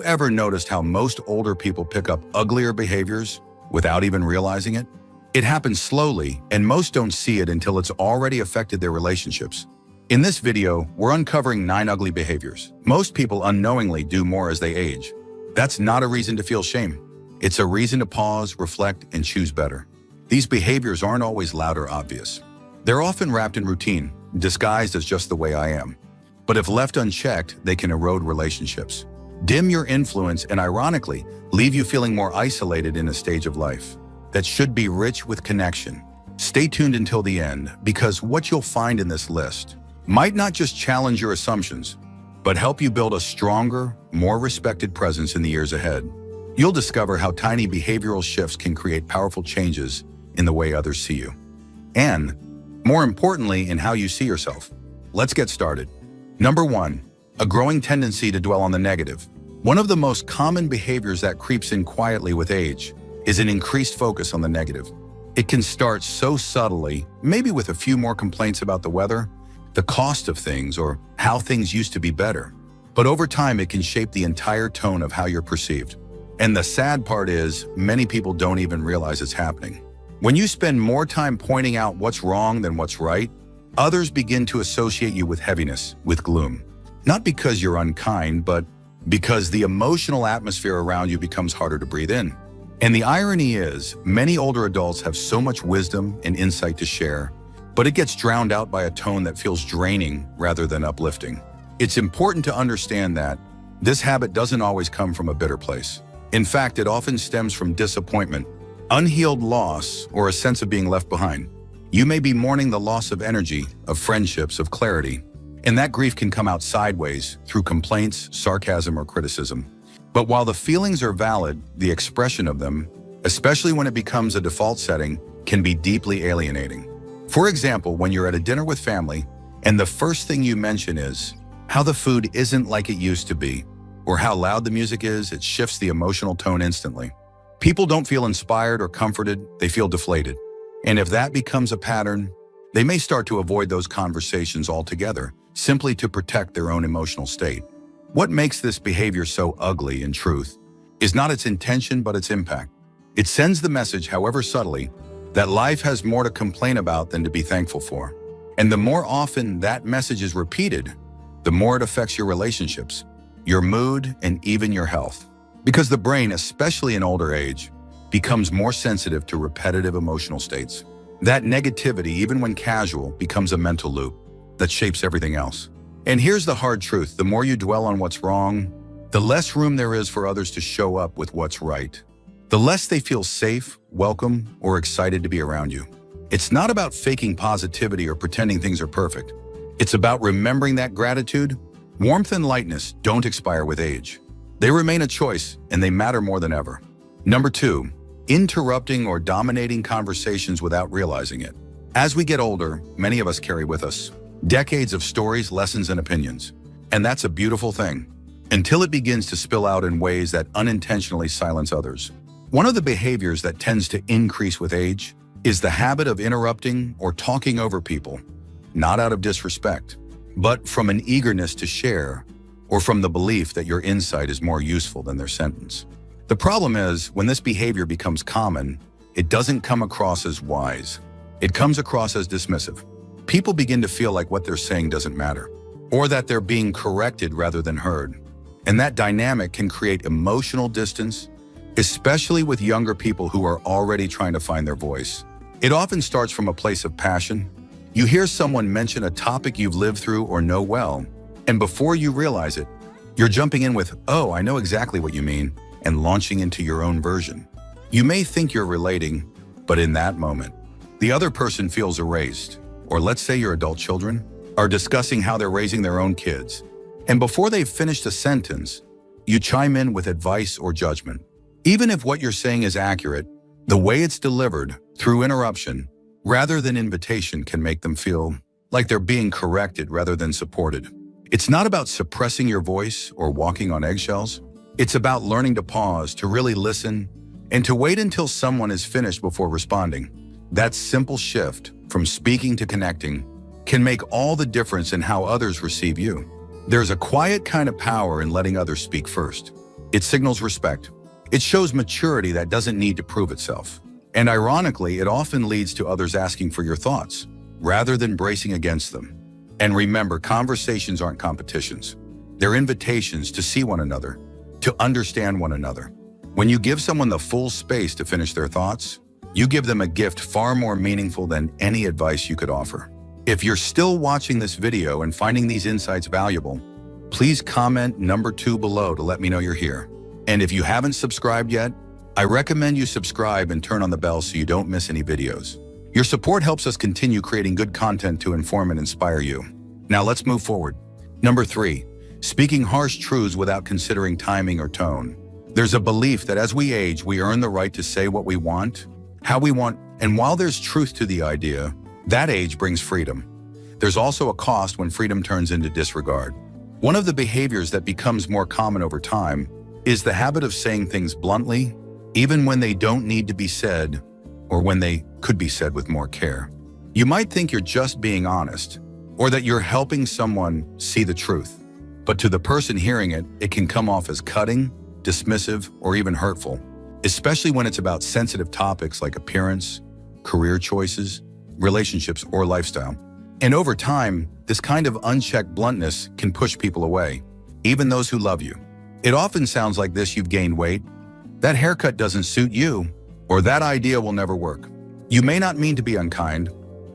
you ever noticed how most older people pick up uglier behaviors without even realizing it? It happens slowly, and most don't see it until it's already affected their relationships. In this video, we're uncovering 9 ugly behaviors most people unknowingly do more as they age. That's not a reason to feel shame. It's a reason to pause, reflect, and choose better. These behaviors aren't always loud or obvious. They're often wrapped in routine, disguised as just the way I am. But if left unchecked, they can erode relationships, dim your influence, and ironically, leave you feeling more isolated in a stage of life that should be rich with connection. Stay tuned until the end, because what you'll find in this list might not just challenge your assumptions, but help you build a stronger, more respected presence in the years ahead. You'll discover how tiny behavioral shifts can create powerful changes in the way others see you. And, more importantly, in how you see yourself. Let's get started. Number 1, a growing tendency to dwell on the negative. One of the most common behaviors that creeps in quietly with age is an increased focus on the negative. It can start so subtly, maybe with a few more complaints about the weather, the cost of things, or how things used to be better. But over time, it can shape the entire tone of how you're perceived. And the sad part is, many people don't even realize it's happening. When you spend more time pointing out what's wrong than what's right, others begin to associate you with heaviness, with gloom. Not because you're unkind, but because the emotional atmosphere around you becomes harder to breathe in. And the irony is, many older adults have so much wisdom and insight to share, but it gets drowned out by a tone that feels draining rather than uplifting. It's important to understand that this habit doesn't always come from a bitter place. In fact, it often stems from disappointment, unhealed loss, or a sense of being left behind. You may be mourning the loss of energy, of friendships, of clarity, and that grief can come out sideways through complaints, sarcasm, or criticism. But while the feelings are valid, the expression of them, especially when it becomes a default setting, can be deeply alienating. For example, when you're at a dinner with family, and the first thing you mention is how the food isn't like it used to be, or how loud the music is, it shifts the emotional tone instantly. People don't feel inspired or comforted, they feel deflated. And if that becomes a pattern, they may start to avoid those conversations altogether, simply to protect their own emotional state. What makes this behavior so ugly, in truth, is not its intention but its impact. It sends the message, however subtly, that life has more to complain about than to be thankful for. And the more often that message is repeated, the more it affects your relationships, your mood, and even your health. Because the brain, especially in older age, becomes more sensitive to repetitive emotional states. That negativity, even when casual, becomes a mental loop that shapes everything else. And here's the hard truth: the more you dwell on what's wrong, the less room there is for others to show up with what's right. The less they feel safe, welcome, or excited to be around you. It's not about faking positivity or pretending things are perfect. It's about remembering that gratitude, warmth, and lightness don't expire with age. They remain a choice, and they matter more than ever. Number 2, interrupting or dominating conversations without realizing it. As we get older, many of us carry with us decades of stories, lessons, and opinions. And that's a beautiful thing, until it begins to spill out in ways that unintentionally silence others. One of the behaviors that tends to increase with age is the habit of interrupting or talking over people, not out of disrespect, but from an eagerness to share, or from the belief that your insight is more useful than their sentence. The problem is, when this behavior becomes common, it doesn't come across as wise. It comes across as dismissive. People begin to feel like what they're saying doesn't matter, or that they're being corrected rather than heard. And that dynamic can create emotional distance, especially with younger people who are already trying to find their voice. It often starts from a place of passion. You hear someone mention a topic you've lived through or know well, and before you realize it, you're jumping in with, "Oh, I know exactly what you mean," and launching into your own version. You may think you're relating, but in that moment, the other person feels erased. Or let's say your adult children are discussing how they're raising their own kids, and before they've finished a sentence, you chime in with advice or judgment. Even if what you're saying is accurate, the way it's delivered, through interruption, rather than invitation, can make them feel like they're being corrected rather than supported. It's not about suppressing your voice or walking on eggshells. It's about learning to pause, to really listen, and to wait until someone is finished before responding. That simple shift from speaking to connecting can make all the difference in how others receive you. There's a quiet kind of power in letting others speak first. It signals respect. It shows maturity that doesn't need to prove itself. And ironically, it often leads to others asking for your thoughts, rather than bracing against them. And remember, conversations aren't competitions. They're invitations to see one another, to understand one another. When you give someone the full space to finish their thoughts, you give them a gift far more meaningful than any advice you could offer. If you're still watching this video and finding these insights valuable, please comment number 2 below to let me know you're here. And if you haven't subscribed yet, I recommend you subscribe and turn on the bell so you don't miss any videos. Your support helps us continue creating good content to inform and inspire you. Now let's move forward. Number 3, speaking harsh truths without considering timing or tone. There's a belief that as we age, we earn the right to say what we want, how we want, and while there's truth to the idea, that age brings freedom. There's also a cost when freedom turns into disregard. One of the behaviors that becomes more common over time is the habit of saying things bluntly, even when they don't need to be said, or when they could be said with more care. You might think you're just being honest, or that you're helping someone see the truth. But to the person hearing it, it can come off as cutting, dismissive, or even hurtful, especially when it's about sensitive topics like appearance, career choices, relationships, or lifestyle. And over time, this kind of unchecked bluntness can push people away, even those who love you. It often sounds like this: you've gained weight, that haircut doesn't suit you, or that idea will never work. You may not mean to be unkind,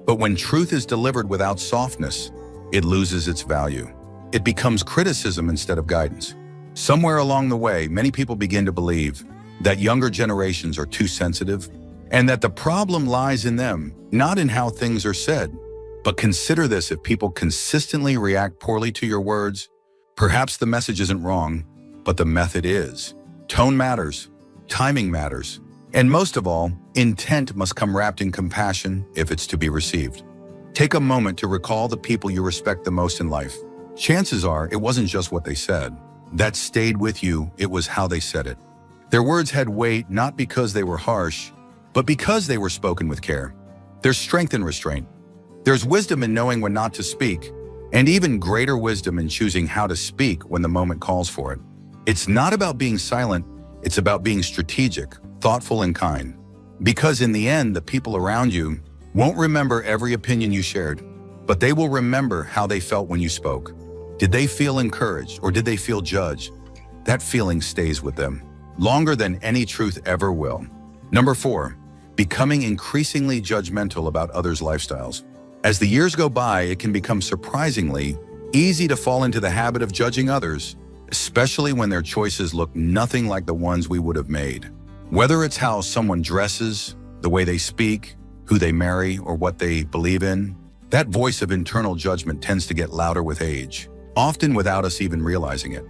but when truth is delivered without softness, it loses its value. It becomes criticism instead of guidance. Somewhere along the way, many people begin to believe that younger generations are too sensitive, and that the problem lies in them, not in how things are said. But consider this: if people consistently react poorly to your words, perhaps the message isn't wrong, but the method is. Tone matters, timing matters, and most of all, intent must come wrapped in compassion if it's to be received. Take a moment to recall the people you respect the most in life. Chances are it wasn't just what they said that stayed with you, it was how they said it. Their words had weight not because they were harsh, but because they were spoken with care. There's strength in restraint. There's wisdom in knowing when not to speak, and even greater wisdom in choosing how to speak when the moment calls for it. It's not about being silent, it's about being strategic, thoughtful, and kind. Because in the end, the people around you won't remember every opinion you shared, but they will remember how they felt when you spoke. Did they feel encouraged, or did they feel judged? That feeling stays with them longer than any truth ever will. Number 4, becoming increasingly judgmental about others' lifestyles. As the years go by, it can become surprisingly easy to fall into the habit of judging others, especially when their choices look nothing like the ones we would have made. Whether it's how someone dresses, the way they speak, who they marry, or what they believe in, that voice of internal judgment tends to get louder with age, often without us even realizing it.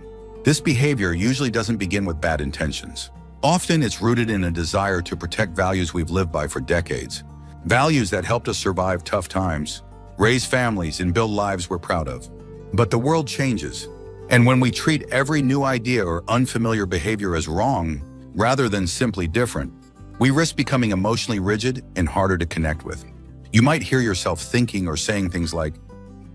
This behavior usually doesn't begin with bad intentions. Often it's rooted in a desire to protect values we've lived by for decades, values that helped us survive tough times, raise families, and build lives we're proud of. But the world changes, and when we treat every new idea or unfamiliar behavior as wrong, rather than simply different, we risk becoming emotionally rigid and harder to connect with. You might hear yourself thinking or saying things like,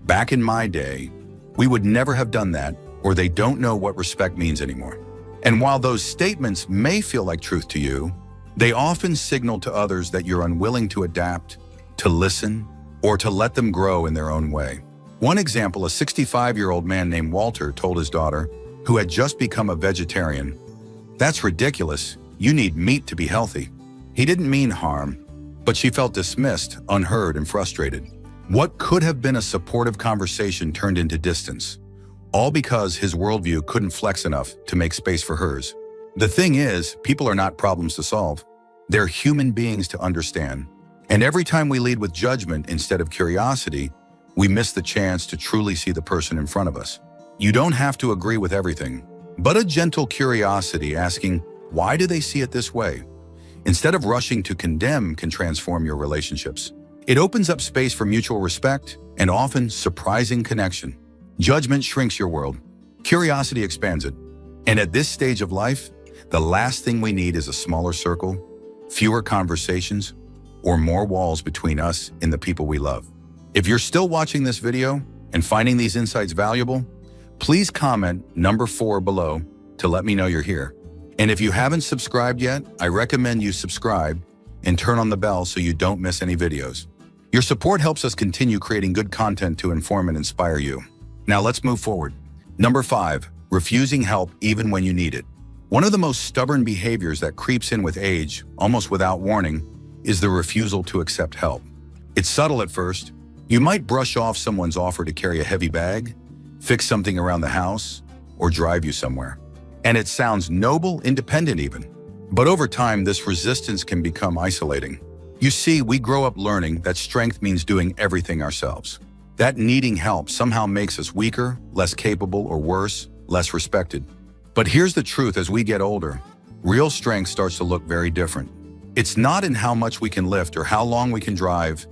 "Back in my day, we would never have done that," or "they don't know what respect means anymore." And while those statements may feel like truth to you, they often signal to others that you're unwilling to adapt, to listen, or to let them grow in their own way. One example: a 65-year-old man named Walter told his daughter, who had just become a vegetarian, "That's ridiculous. You need meat to be healthy." He didn't mean harm, but she felt dismissed, unheard, and frustrated. What could have been a supportive conversation turned into distance, all because his worldview couldn't flex enough to make space for hers. The thing is, people are not problems to solve. They're human beings to understand. And every time we lead with judgment instead of curiosity, we miss the chance to truly see the person in front of us. You don't have to agree with everything, but a gentle curiosity asking, why do they see it this way, instead of rushing to condemn, can transform your relationships. It opens up space for mutual respect and often surprising connection. Judgment shrinks your world. Curiosity expands it. And at this stage of life, the last thing we need is a smaller circle, fewer conversations, or more walls between us and the people we love. If you're still watching this video and finding these insights valuable, please comment number 4 below to let me know you're here. And if you haven't subscribed yet, I recommend you subscribe and turn on the bell so you don't miss any videos. Your support helps us continue creating good content to inform and inspire you. Now let's move forward. Number 5, refusing help even when you need it. One of the most stubborn behaviors that creeps in with age, almost without warning, is the refusal to accept help. It's subtle at first. You might brush off someone's offer to carry a heavy bag, fix something around the house, or drive you somewhere. And it sounds noble, independent even. But over time, this resistance can become isolating. You see, we grow up learning that strength means doing everything ourselves. That needing help somehow makes us weaker, less capable, or worse, less respected. But here's the truth: as we get older, real strength starts to look very different. It's not in how much we can lift or how long we can drive.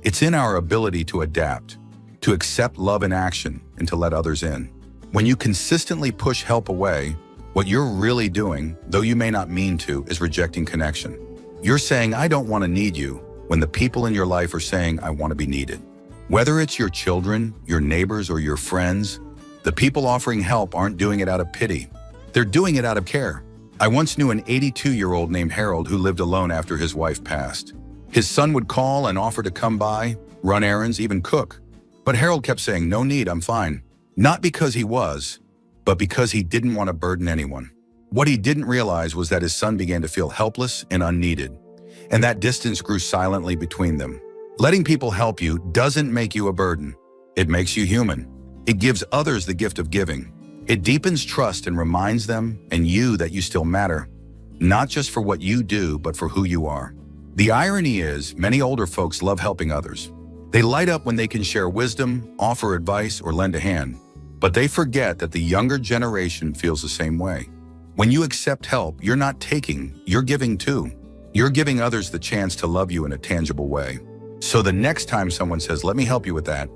It's in our ability to adapt, to accept love in action, and to let others in. When you consistently push help away, what you're really doing, though you may not mean to, is rejecting connection. You're saying, "I don't want to need you," when the people in your life are saying, "I want to be needed." Whether it's your children, your neighbors, or your friends, the people offering help aren't doing it out of pity. They're doing it out of care. I once knew an 82-year-old named Harold who lived alone after his wife passed. His son would call and offer to come by, run errands, even cook. But Harold kept saying, "No need, I'm fine." Not because he was, but because he didn't want to burden anyone. What he didn't realize was that his son began to feel helpless and unneeded, and that distance grew silently between them. Letting people help you doesn't make you a burden. It makes you human. It gives others the gift of giving. It deepens trust and reminds them and you that you still matter, not just for what you do, but for who you are. The irony is, many older folks love helping others. They light up when they can share wisdom, offer advice, or lend a hand. But they forget that the younger generation feels the same way. When you accept help, you're not taking, you're giving too. You're giving others the chance to love you in a tangible way. So the next time someone says, "Let me help you with that,"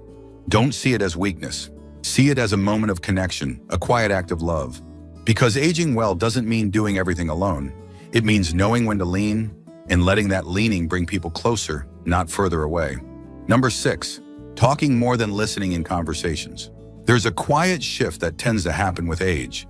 don't see it as weakness. See it as a moment of connection, a quiet act of love. Because aging well doesn't mean doing everything alone. It means knowing when to lean and letting that leaning bring people closer, not further away. Number 6, talking more than listening in conversations. There's a quiet shift that tends to happen with age,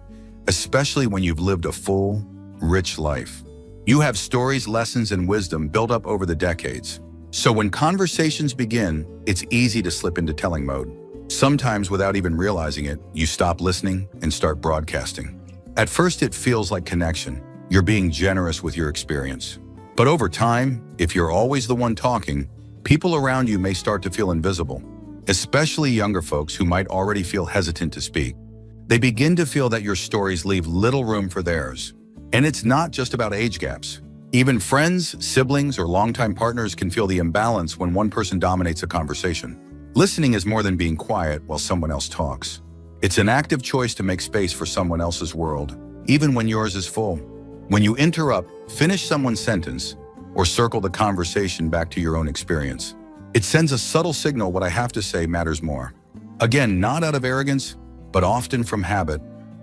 especially when you've lived a full, rich life. You have stories, lessons, and wisdom built up over the decades. So when conversations begin, it's easy to slip into telling mode. Sometimes without even realizing it, you stop listening and start broadcasting. At first, it feels like connection. You're being generous with your experience. But over time, if you're always the one talking, people around you may start to feel invisible, especially younger folks who might already feel hesitant to speak. They begin to feel that your stories leave little room for theirs. And it's not just about age gaps. Even friends, siblings, or longtime partners can feel the imbalance when one person dominates a conversation. Listening is more than being quiet while someone else talks. It's an active choice to make space for someone else's world, even when yours is full. When you interrupt, finish someone's sentence, or circle the conversation back to your own experience, it sends a subtle signal what I have to say matters more. Again, not out of arrogance, but often from habit.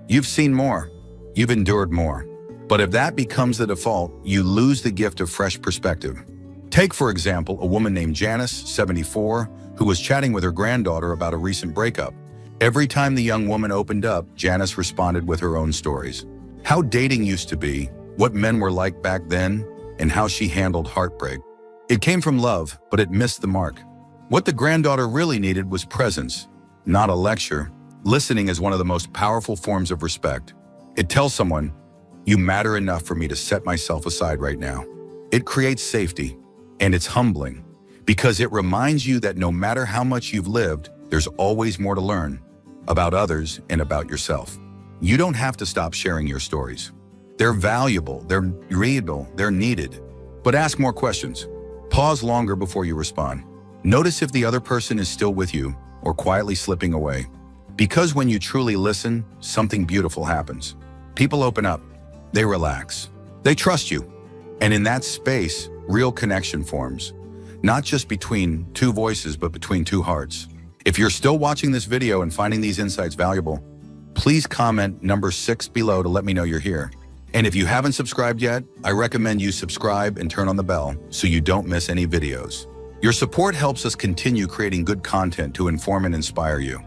You've seen more. You've endured more. But if that becomes the default, you lose the gift of fresh perspective. Take, for example, a woman named Janice, 74, who was chatting with her granddaughter about a recent breakup. Every time the young woman opened up, Janice responded with her own stories. How dating used to be, what men were like back then, and how she handled heartbreak. It came from love, but it missed the mark. What the granddaughter really needed was presence, not a lecture. Listening is one of the most powerful forms of respect. It tells someone, "You matter enough for me to set myself aside right now." It creates safety, and it's humbling, because it reminds you that no matter how much you've lived, there's always more to learn about others and about yourself. You don't have to stop sharing your stories. They're valuable, they're readable, they're needed. But ask more questions. Pause longer before you respond. Notice if the other person is still with you or quietly slipping away. Because when you truly listen, something beautiful happens. People open up, they relax, they trust you. And in that space, real connection forms. Not just between two voices, but between two hearts. If you're still watching this video and finding these insights valuable, please comment number 6 below to let me know you're here. And if you haven't subscribed yet, I recommend you subscribe and turn on the bell so you don't miss any videos. Your support helps us continue creating good content to inform and inspire you.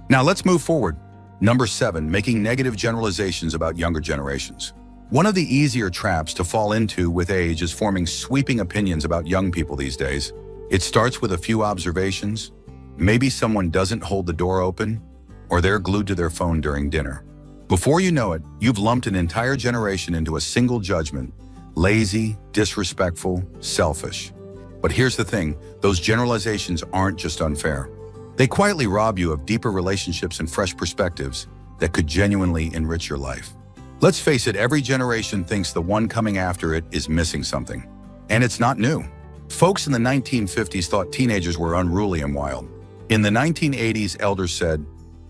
Now let's move forward. Number 7, making negative generalizations about younger generations. One of the easier traps to fall into with age is forming sweeping opinions about young people these days. It starts with a few observations. Maybe someone doesn't hold the door open, or they're glued to their phone during dinner. Before you know it, you've lumped an entire generation into a single judgment: lazy, disrespectful, selfish. But here's the thing, those generalizations aren't just unfair. They quietly rob you of deeper relationships and fresh perspectives that could genuinely enrich your life. Let's face it, every generation thinks the one coming after it is missing something. And it's not new. Folks in the 1950s thought teenagers were unruly and wild. In the 1980s, elders said,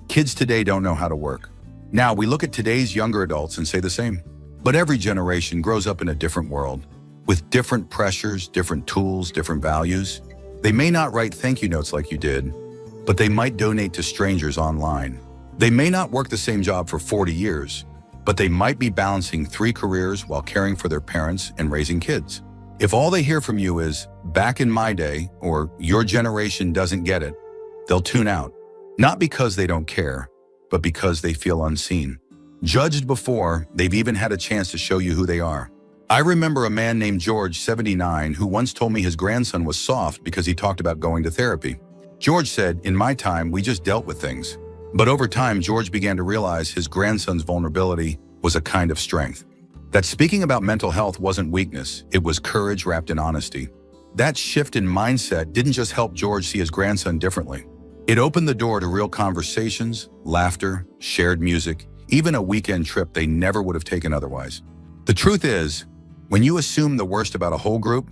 "Kids today don't know how to work." Now we look at today's younger adults and say the same. But every generation grows up in a different world, with different pressures, different tools, different values. They may not write thank you notes like you did, but they might donate to strangers online. They may not work the same job for 40 years, but they might be balancing 3 careers while caring for their parents and raising kids. If all they hear from you is, "Back in my day," or "Your generation doesn't get it," they'll tune out. Not because they don't care, but because they feel unseen. Judged before they've even had a chance to show you who they are. I remember a man named George, 79, who once told me his grandson was soft because he talked about going to therapy. George said, "In my time, we just dealt with things." But over time, George began to realize his grandson's vulnerability was a kind of strength. That speaking about mental health wasn't weakness, it was courage wrapped in honesty. That shift in mindset didn't just help George see his grandson differently. It opened the door to real conversations, laughter, shared music, even a weekend trip they never would have taken otherwise. The truth is, when you assume the worst about a whole group,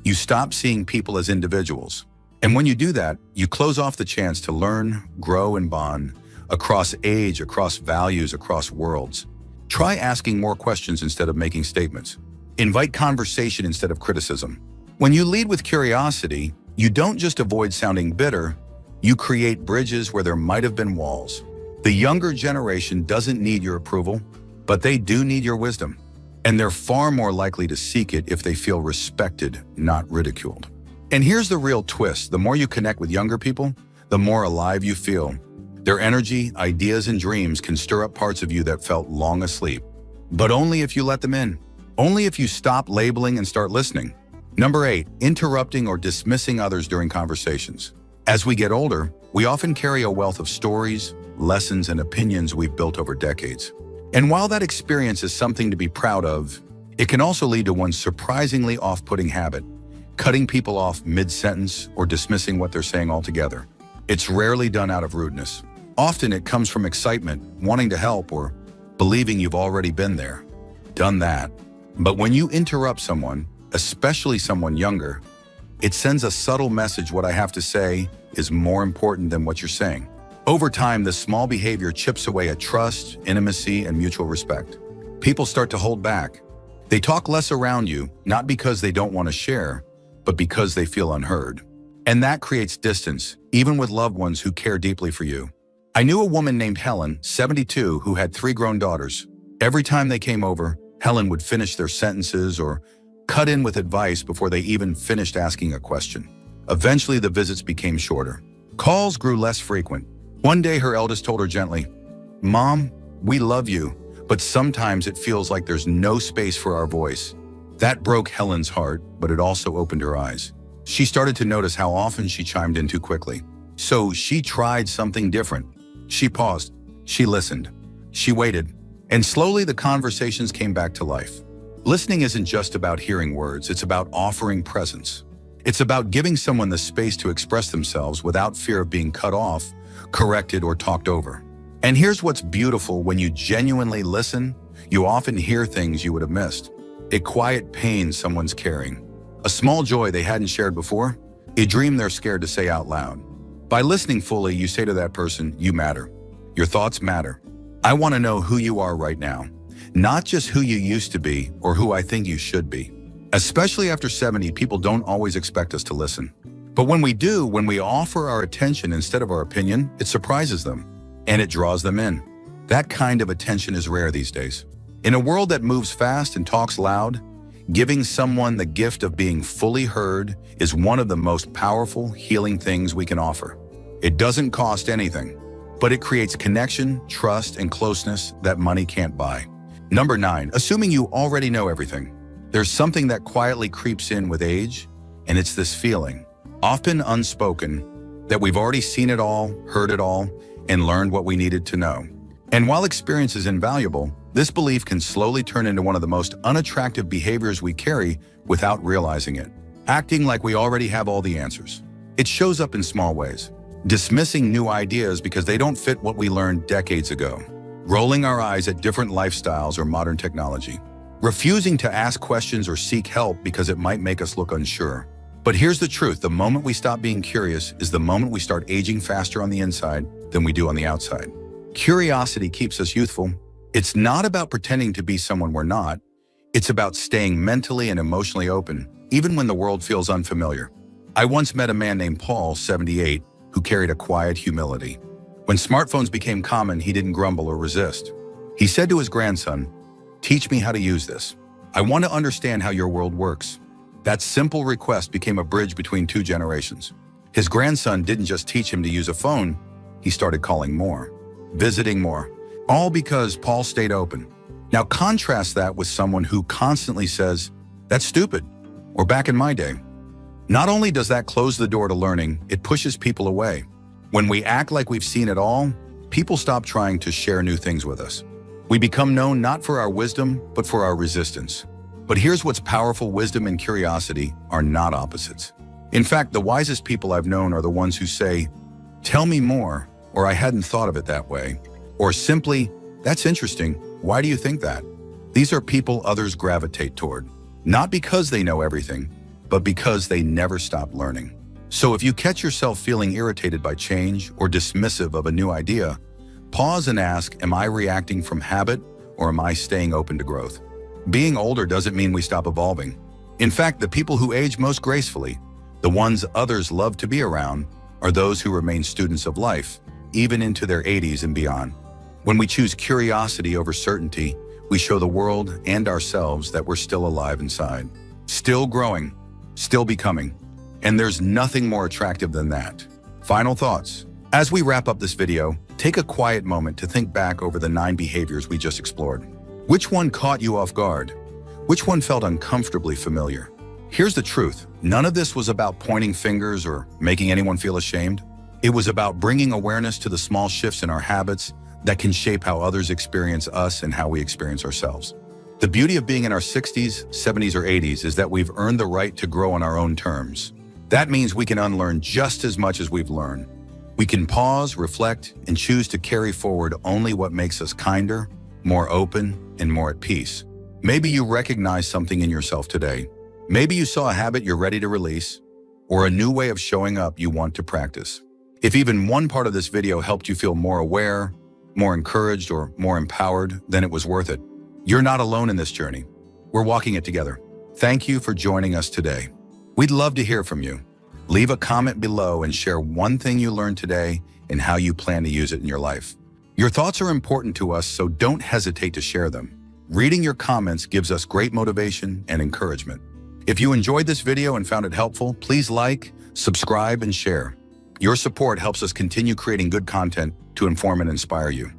you stop seeing people as individuals. And when you do that, you close off the chance to learn, grow, and bond across age, across values, across worlds. Try asking more questions instead of making statements. Invite conversation instead of criticism. When you lead with curiosity, you don't just avoid sounding bitter, you create bridges where there might have been walls. The younger generation doesn't need your approval, but they do need your wisdom. And they're far more likely to seek it if they feel respected, not ridiculed. And here's the real twist. The more you connect with younger people, the more alive you feel. Their energy, ideas, and dreams can stir up parts of you that felt long asleep. But only if you let them in. Only if you stop labeling and start listening. Number 8, interrupting or dismissing others during conversations. As we get older, we often carry a wealth of stories, lessons, and opinions we've built over decades. And while that experience is something to be proud of, it can also lead to one surprisingly off-putting habit: cutting people off mid-sentence or dismissing what they're saying altogether. It's rarely done out of rudeness. Often it comes from excitement, wanting to help, or believing you've already been there, done that. But when you interrupt someone, especially someone younger, it sends a subtle message: what I have to say is more important than what you're saying. Over time, this small behavior chips away at trust, intimacy, and mutual respect. People start to hold back. They talk less around you, not because they don't want to share, but because they feel unheard. And that creates distance, even with loved ones who care deeply for you. I knew a woman named Helen, 72, who had 3 grown daughters. Every time they came over, Helen would finish their sentences or cut in with advice before they even finished asking a question. Eventually, the visits became shorter. Calls grew less frequent. One day, her eldest told her gently, "Mom, we love you, but sometimes it feels like there's no space for our voice." That broke Helen's heart, but it also opened her eyes. She started to notice how often she chimed in too quickly. So she tried something different. She paused, she listened, she waited, and slowly the conversations came back to life. Listening isn't just about hearing words, it's about offering presence. It's about giving someone the space to express themselves without fear of being cut off, corrected, or talked over. And here's what's beautiful: when you genuinely listen, you often hear things you would have missed. A quiet pain someone's carrying, a small joy they hadn't shared before, a dream they're scared to say out loud. By listening fully, you say to that person, "You matter. Your thoughts matter. I want to know who you are right now, not just who you used to be or who I think you should be." Especially after 70, people don't always expect us to listen. But when we do, when we offer our attention instead of our opinion, it surprises them, and it draws them in. That kind of attention is rare these days. In a world that moves fast and talks loud, giving someone the gift of being fully heard is one of the most powerful, healing things we can offer. It doesn't cost anything. but it creates connection, trust, and closeness that money can't buy. Number 9, assuming you already know everything. There's something that quietly creeps in with age, and it's this feeling, often unspoken, that we've already seen it all, heard it all, and learned what we needed to know. And while experience is invaluable, this belief can slowly turn into one of the most unattractive behaviors we carry without realizing it. Acting like we already have all the answers. It shows up in small ways. Dismissing new ideas because they don't fit what we learned decades ago. Rolling our eyes at different lifestyles or modern technology. Refusing to ask questions or seek help because it might make us look unsure. But here's the truth, the moment we stop being curious is the moment we start aging faster on the inside than we do on the outside. Curiosity keeps us youthful. It's not about pretending to be someone we're not. It's about staying mentally and emotionally open, even when the world feels unfamiliar. I once met a man named Paul, 78, who carried a quiet humility. When smartphones became common, he didn't grumble or resist. He said to his grandson, "Teach me how to use this. I want to understand how your world works." That simple request became a bridge between two generations. His grandson didn't just teach him to use a phone, he started calling more, visiting more, all because Paul stayed open. Now contrast that with someone who constantly says, "That's stupid," or "back in my day." Not only does that close the door to learning, it pushes people away. When we act like we've seen it all, people stop trying to share new things with us. We become known not for our wisdom, but for our resistance. But here's what's powerful: wisdom and curiosity are not opposites. In fact, the wisest people I've known are the ones who say, "Tell me more," or "I hadn't thought of it that way," or simply, "That's interesting, why do you think that?" These are people others gravitate toward, not because they know everything, but because they never stop learning. So if you catch yourself feeling irritated by change or dismissive of a new idea, pause and ask, am I reacting from habit or am I staying open to growth? Being older doesn't mean we stop evolving. In fact, the people who age most gracefully, the ones others love to be around, are those who remain students of life, even into their 80s and beyond. When we choose curiosity over certainty, we show the world and ourselves that we're still alive inside, still growing, still becoming, and there's nothing more attractive than that. Final thoughts. As we wrap up this video, take a quiet moment to think back over the 9 behaviors we just explored. Which one caught you off guard? Which one felt uncomfortably familiar? Here's the truth. None of this was about pointing fingers or making anyone feel ashamed. It was about bringing awareness to the small shifts in our habits that can shape how others experience us and how we experience ourselves. The beauty of being in our 60s, 70s, or 80s is that we've earned the right to grow on our own terms. That means we can unlearn just as much as we've learned. We can pause, reflect, and choose to carry forward only what makes us kinder, more open, and more at peace. Maybe you recognize something in yourself today. Maybe you saw a habit you're ready to release, or a new way of showing up you want to practice. If even one part of this video helped you feel more aware, more encouraged, or more empowered, then it was worth it. You're not alone in this journey. We're walking it together. Thank you for joining us today. We'd love to hear from you. Leave a comment below and share one thing you learned today and how you plan to use it in your life. Your thoughts are important to us, so don't hesitate to share them. Reading your comments gives us great motivation and encouragement. If you enjoyed this video and found it helpful, please like, subscribe, and share. Your support helps us continue creating good content to inform and inspire you.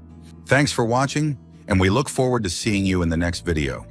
Thanks for watching, and we look forward to seeing you in the next video.